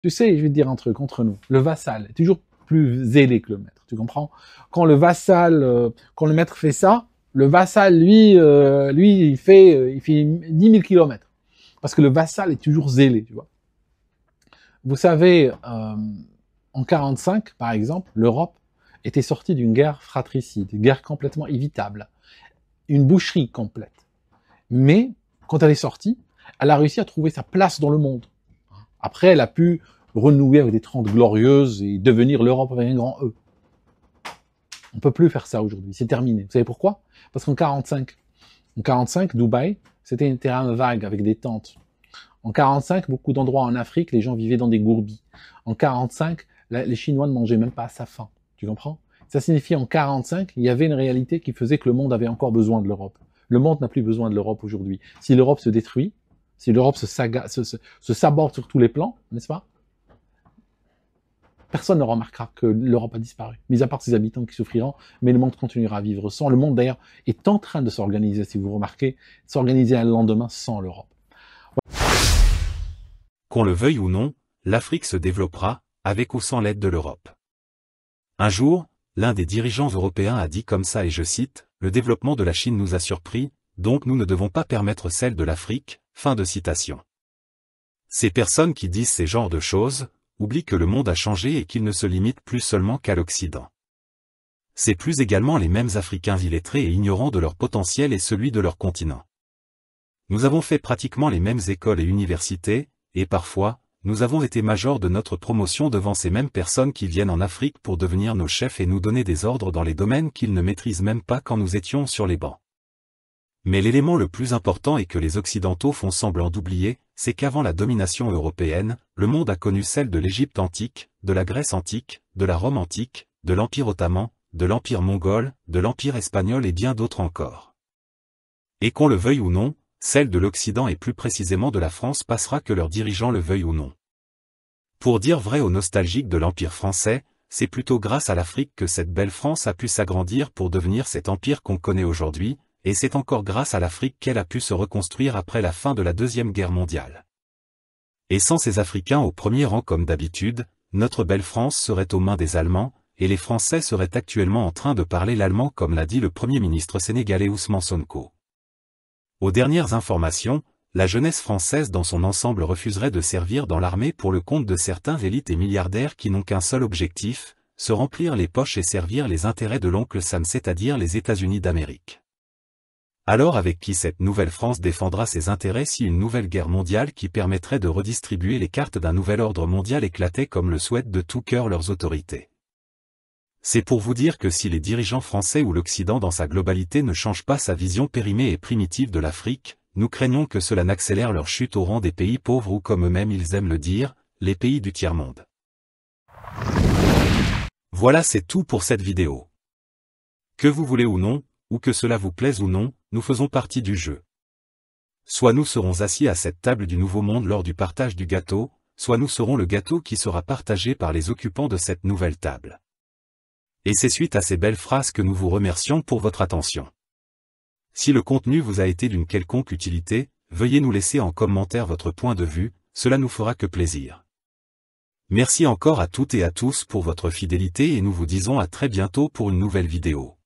Tu sais, je vais te dire un truc entre nous. Le vassal est toujours plus zélé que le maître, tu comprends? Quand le vassal, quand le maître fait ça, le vassal, lui, il fait 10 000 kilomètres. Parce que le vassal est toujours zélé, tu vois. Vous savez, en 45, par exemple, l'Europe était sortie d'une guerre fratricide, une guerre complètement évitable, une boucherie complète. Mais, quand elle est sortie, elle a réussi à trouver sa place dans le monde. Après, elle a pu renouer avec des 30 glorieuses et devenir l'Europe avec un grand E. On ne peut plus faire ça aujourd'hui, c'est terminé. Vous savez pourquoi? Parce qu'en 45, Dubaï, c'était un terrain vague avec des tentes. En 45, beaucoup d'endroits en Afrique, les gens vivaient dans des gourbis. En 45, les Chinois ne mangeaient même pas à sa faim. Tu comprends? Ça signifie en 45, il y avait une réalité qui faisait que le monde avait encore besoin de l'Europe. Le monde n'a plus besoin de l'Europe aujourd'hui. Si l'Europe se détruit, si l'Europe se saborde sur tous les plans, n'est-ce pas? Personne ne remarquera que l'Europe a disparu, mis à part ses habitants qui souffriront, mais le monde continuera à vivre sans. Le monde d'ailleurs est en train de s'organiser, si vous remarquez, s'organiser un lendemain sans l'Europe. Qu'on le veuille ou non, l'Afrique se développera, avec ou sans l'aide de l'Europe. Un jour, l'un des dirigeants européens a dit comme ça et je cite, « Le développement de la Chine nous a surpris, donc nous ne devons pas permettre celle de l'Afrique », fin de citation. Ces personnes qui disent ces genres de choses, oublient que le monde a changé et qu'il ne se limite plus seulement qu'à l'Occident. C'est plus également les mêmes Africains illettrés et ignorants de leur potentiel et celui de leur continent. Nous avons fait pratiquement les mêmes écoles et universités, et parfois, nous avons été majors de notre promotion devant ces mêmes personnes qui viennent en Afrique pour devenir nos chefs et nous donner des ordres dans les domaines qu'ils ne maîtrisent même pas quand nous étions sur les bancs. Mais l'élément le plus important et que les Occidentaux font semblant d'oublier, c'est qu'avant la domination européenne, le monde a connu celle de l'Égypte antique, de la Grèce antique, de la Rome antique, de l'Empire ottoman, de l'Empire mongol, de l'Empire espagnol et bien d'autres encore. Et qu'on le veuille ou non, celle de l'Occident et plus précisément de la France passera que leurs dirigeants le veuillent ou non. Pour dire vrai aux nostalgiques de l'Empire français, c'est plutôt grâce à l'Afrique que cette belle France a pu s'agrandir pour devenir cet empire qu'on connaît aujourd'hui, et c'est encore grâce à l'Afrique qu'elle a pu se reconstruire après la fin de la Deuxième Guerre mondiale. Et sans ces Africains au premier rang comme d'habitude, notre belle France serait aux mains des Allemands, et les Français seraient actuellement en train de parler l'allemand comme l'a dit le Premier ministre sénégalais Ousmane Sonko. Aux dernières informations, la jeunesse française dans son ensemble refuserait de servir dans l'armée pour le compte de certains élites et milliardaires qui n'ont qu'un seul objectif, se remplir les poches et servir les intérêts de l'oncle Sam, c'est-à-dire les États-Unis d'Amérique. Alors avec qui cette nouvelle France défendra ses intérêts si une nouvelle guerre mondiale qui permettrait de redistribuer les cartes d'un nouvel ordre mondial éclatait comme le souhaitent de tout cœur leurs autorités? C'est pour vous dire que si les dirigeants français ou l'Occident dans sa globalité ne changent pas sa vision périmée et primitive de l'Afrique, nous craignons que cela n'accélère leur chute au rang des pays pauvres ou comme eux-mêmes ils aiment le dire, les pays du tiers-monde. Voilà, c'est tout pour cette vidéo. Que vous voulez ou non, ou que cela vous plaise ou non, nous faisons partie du jeu. Soit nous serons assis à cette table du nouveau monde lors du partage du gâteau, soit nous serons le gâteau qui sera partagé par les occupants de cette nouvelle table. Et c'est suite à ces belles phrases que nous vous remercions pour votre attention. Si le contenu vous a été d'une quelconque utilité, veuillez nous laisser en commentaire votre point de vue, cela nous fera que plaisir. Merci encore à toutes et à tous pour votre fidélité et nous vous disons à très bientôt pour une nouvelle vidéo.